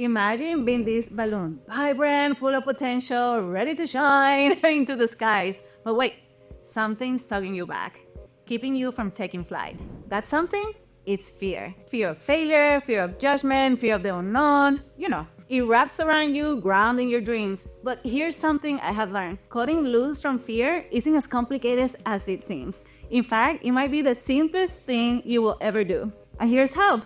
Imagine being this balloon, vibrant, full of potential, ready to shine into the skies. But wait, something's tugging you back, keeping you from taking flight. That something? It's fear. Fear of failure, fear of judgment, fear of the unknown. It wraps around you, grounding your dreams. But here's something I have learned. Cutting loose from fear isn't as complicated as it seems. In fact, it might be the simplest thing you will ever do. And here's how.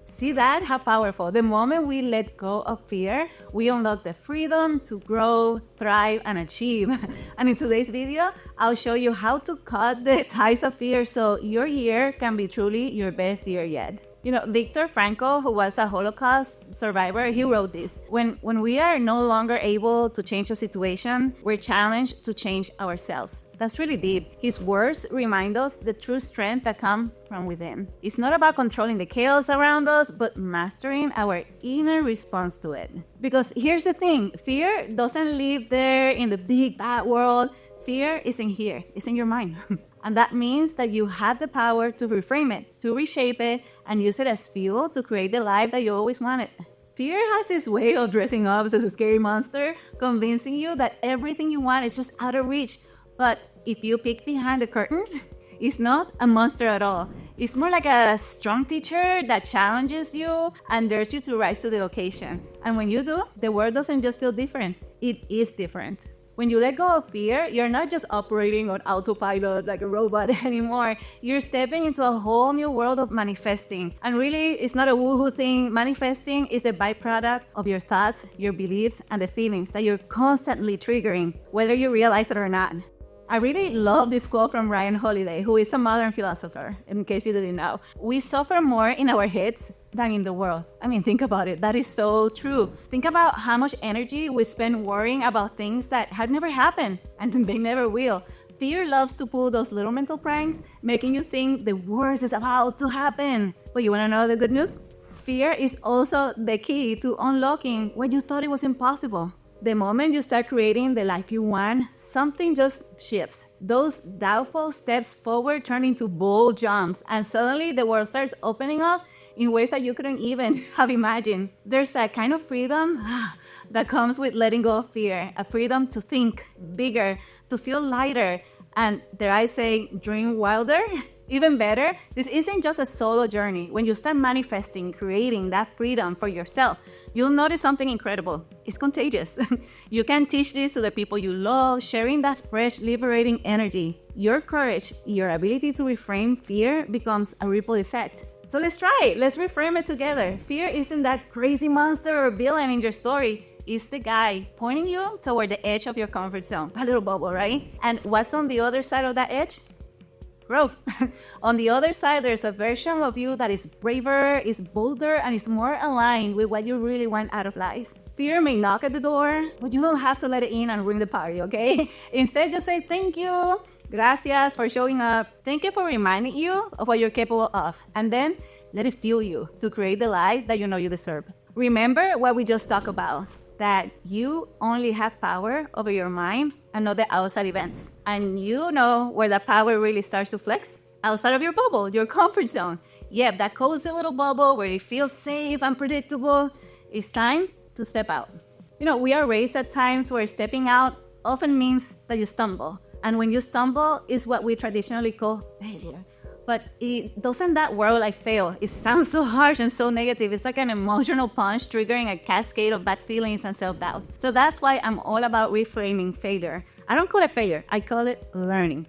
See that? How powerful. The moment we let go of fear, we unlock the freedom to grow, thrive, and achieve. And in today's video, I'll show you how to cut the ties of fear so your year can be truly your best year yet. Viktor Frankl, who was a Holocaust survivor, he wrote this. When we are no longer able to change a situation, we're challenged to change ourselves. That's really deep. His words remind us the true strength that comes from within. It's not about controlling the chaos around us, but mastering our inner response to it. Because here's the thing, fear doesn't live there in the big bad world. Fear isn't here, it's in your mind. And that means that you have the power to reframe it, to reshape it, and use it as fuel to create the life that you always wanted. Fear has this way of dressing up as a scary monster, convincing you that everything you want is just out of reach. But if you peek behind the curtain, it's not a monster at all. It's more like a strong teacher that challenges you and dares you to rise to the occasion. And when you do, the world doesn't just feel different, it is different. When you let go of fear, you're not just operating on autopilot like a robot anymore. You're stepping into a whole new world of manifesting. And really, it's not a woohoo thing. Manifesting is the byproduct of your thoughts, your beliefs, and the feelings that you're constantly triggering, whether you realize it or not. I really love this quote from Ryan Holiday, who is a modern philosopher, in case you didn't know. We suffer more in our heads than in the world. Think about it. That is so true. Think about how much energy we spend worrying about things that have never happened, and they never will. Fear loves to pull those little mental pranks, making you think the worst is about to happen. But you want to know the good news? Fear is also the key to unlocking what you thought it was impossible. The moment you start creating the life you want, something just shifts. Those doubtful steps forward turn into bold jumps, and suddenly the world starts opening up in ways that you couldn't even have imagined. There's that kind of freedom that comes with letting go of fear, a freedom to think bigger, to feel lighter, and dare I say, dream wilder? Even better, this isn't just a solo journey. When you start manifesting, creating that freedom for yourself, you'll notice something incredible. It's contagious. You can teach this to the people you love, sharing that fresh, liberating energy. Your courage, your ability to reframe fear becomes a ripple effect. So let's try it. Let's reframe it together. Fear isn't that crazy monster or villain in your story. It's the guy pointing you toward the edge of your comfort zone. A little bubble, right? And what's on the other side of that edge? Growth. On the other side, there's a version of you that is braver, is bolder, and is more aligned with what you really want out of life. Fear may knock at the door, but you don't have to let it in and ruin the party, okay? Instead, just say thank you, gracias for showing up. Thank you for reminding you of what you're capable of. And then let it fuel you to create the life that you know you deserve. Remember what we just talked about, that you only have power over your mind and not the outside events. And you know where that power really starts to flex? Outside of your bubble, your comfort zone. Yep, that cozy little bubble where it feels safe and predictable. It's time to step out. We are raised at times where stepping out often means that you stumble. And when you stumble is what we traditionally call failure. But it doesn't that word like fail. It sounds so harsh and so negative. It's like an emotional punch triggering a cascade of bad feelings and self-doubt. So that's why I'm all about reframing failure. I don't call it failure. I call it learning.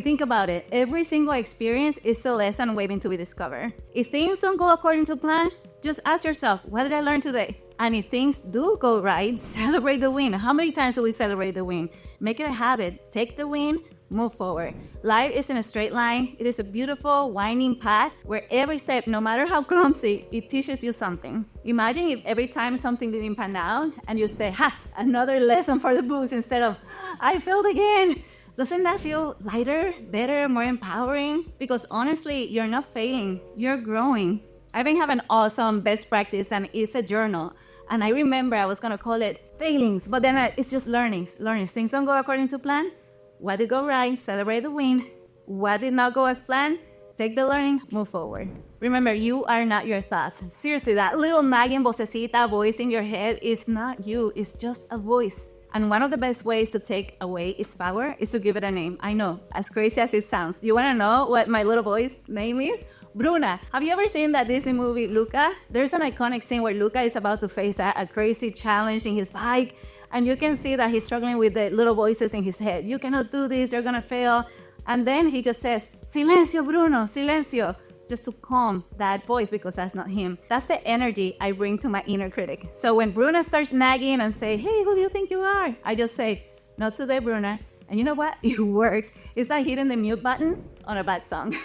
Think about it. Every single experience is a lesson waiting to be discovered. If things don't go according to plan, just ask yourself, what did I learn today? And if things do go right, celebrate the win. How many times do we celebrate the win? Make it a habit. Take the win. Move forward. Life isn't a straight line. It is a beautiful, winding path where every step, no matter how clumsy, it teaches you something. Imagine if every time something didn't pan out and you say, another lesson for the books instead of, I failed again. Doesn't that feel lighter, better, more empowering? Because honestly, you're not failing, you're growing. I even have an awesome best practice, and it's a journal. And I remember I was gonna call it failings, but then it's just learnings. Things don't go according to plan. What did go right? Celebrate the win. What did not go as planned? Take the learning, move forward. Remember, you are not your thoughts. Seriously, that little nagging vocecita voice in your head is not you. It's just a voice. And one of the best ways to take away its power is to give it a name. I know, as crazy as it sounds. You want to know what my little boy's name is? Bruna. Have you ever seen that Disney movie, Luca? There's an iconic scene where Luca is about to face a crazy challenge in his bike. And you can see that he's struggling with the little voices in his head. You cannot do this, you're gonna fail. And then he just says, Silencio, Bruno, silencio. Just to calm that voice, because that's not him. That's the energy I bring to my inner critic. So when Bruna starts nagging and say, hey, who do you think you are? I just say, not today, Bruna. And you know what? It works. It's like hitting the mute button on a bad song.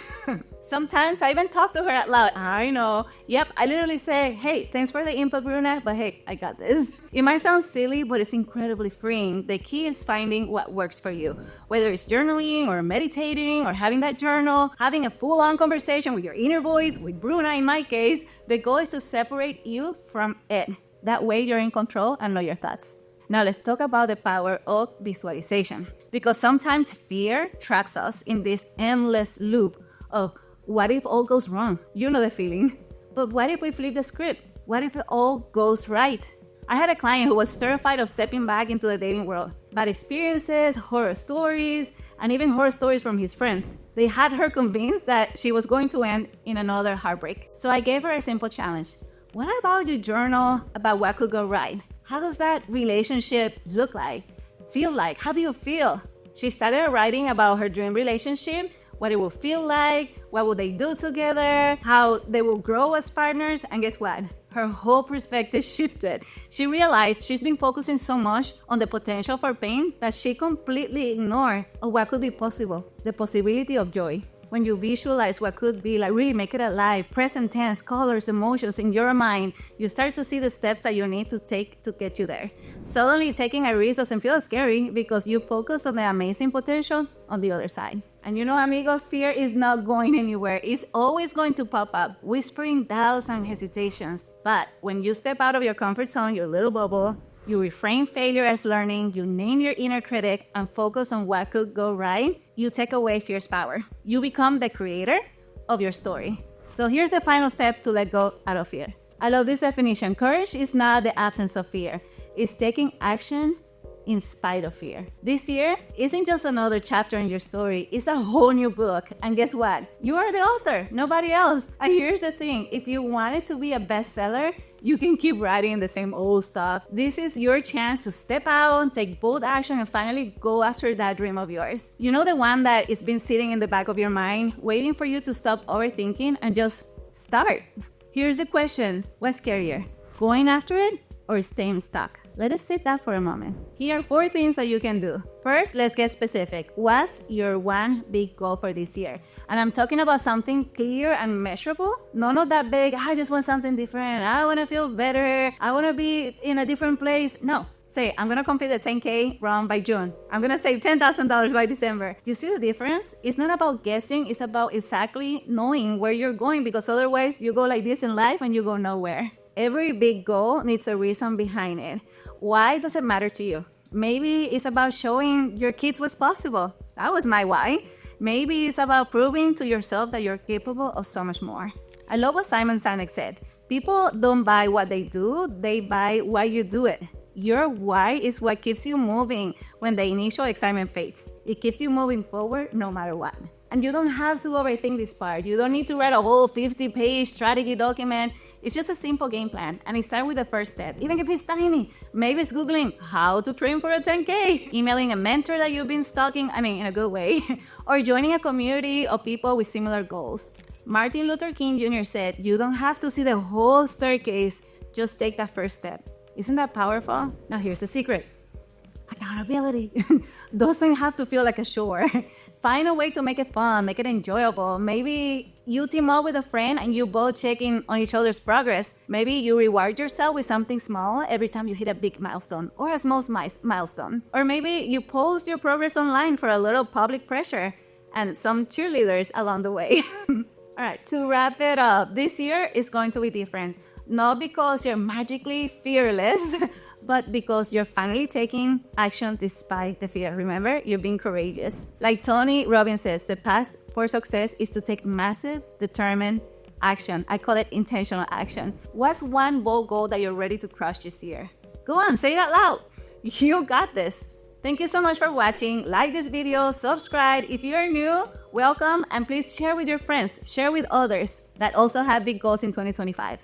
Sometimes I even talk to her out loud. I know. Yep, I literally say, hey, thanks for the input, Bruna, but hey, I got this. It might sound silly, but it's incredibly freeing. The key is finding what works for you. Whether it's journaling or meditating or having that journal, having a full-on conversation with your inner voice, with Bruna in my case, the goal is to separate you from it. That way you're in control and know your thoughts. Now let's talk about the power of visualization. Because sometimes fear traps us in this endless loop of what if all goes wrong? You know the feeling. But what if we flip the script? What if it all goes right? I had a client who was terrified of stepping back into the dating world. Bad experiences, horror stories, and even horror stories from his friends. They had her convinced that she was going to end in another heartbreak. So I gave her a simple challenge. What about you journal about what could go right? How does that relationship look like? Feel like? How do you feel? She started writing about her dream relationship, what it will feel like, what will they do together, how they will grow as partners, and guess what? Her whole perspective shifted. She realized she's been focusing so much on the potential for pain that she completely ignored what could be possible, the possibility of joy. When you visualize what could be, like really make it alive, present tense, colors, emotions in your mind, you start to see the steps that you need to take to get you there. Suddenly taking a risk doesn't feel scary because you focus on the amazing potential on the other side. And you know, amigos, fear is not going anywhere. It's always going to pop up, whispering doubts and hesitations. But when you step out of your comfort zone, your little bubble, you reframe failure as learning, you name your inner critic, and focus on what could go right, you take away fear's power. You become the creator of your story. So here's the final step to let go out of fear. I love this definition. Courage is not the absence of fear. It's taking action in spite of fear. This year isn't just another chapter in your story, it's a whole new book. And guess what? You are the author, nobody else. And here's the thing, if you want it to be a bestseller, you can keep writing the same old stuff. This is your chance to step out, take bold action, and finally go after that dream of yours. You know, the one that has been sitting in the back of your mind, waiting for you to stop overthinking and just start. Here's the question, what's scarier? Going after it or staying stuck? Let us sit that for a moment. Here are 4 things that you can do. First, let's get specific. What's your one big goal for this year? And I'm talking about something clear and measurable. None of that big, I just want something different. I want to feel better. I want to be in a different place. No. Say, I'm going to complete the 10K run by June. I'm going to save $10,000 by December. Do you see the difference? It's not about guessing. It's about exactly knowing where you're going, because otherwise you go like this in life and you go nowhere. Every big goal needs a reason behind it. Why does it matter to you? Maybe it's about showing your kids what's possible. That was my why. Maybe it's about proving to yourself that you're capable of so much more. I love what Simon Sinek said. People don't buy what they do, they buy why you do it. Your why is what keeps you moving when the initial excitement fades. It keeps you moving forward no matter what. And you don't have to overthink this part. You don't need to write a whole 50-page strategy document. It's just a simple game plan, and it starts with the first step, even if it's tiny. Maybe it's Googling how to train for a 10K, emailing a mentor that you've been stalking, in a good way, or joining a community of people with similar goals. Martin Luther King Jr. said, you don't have to see the whole staircase, just take that first step. Isn't that powerful? Now here's the secret. Accountability doesn't have to feel like a chore. Find a way to make it fun, make it enjoyable. Maybe you team up with a friend and you both check in on each other's progress. Maybe you reward yourself with something small every time you hit a big milestone or a small milestone. Or maybe you post your progress online for a little public pressure and some cheerleaders along the way. All right, to wrap it up, this year is going to be different. Not because you're magically fearless, but because you're finally taking action despite the fear. Remember, you're being courageous. Like Tony Robbins says, the path for success is to take massive, determined action. I call it intentional action. What's one bold goal that you're ready to crush this year? Go on, say it out loud. You got this. Thank you so much for watching. Like this video, subscribe. If you are new, welcome, and please share with your friends, share with others that also have big goals in 2025.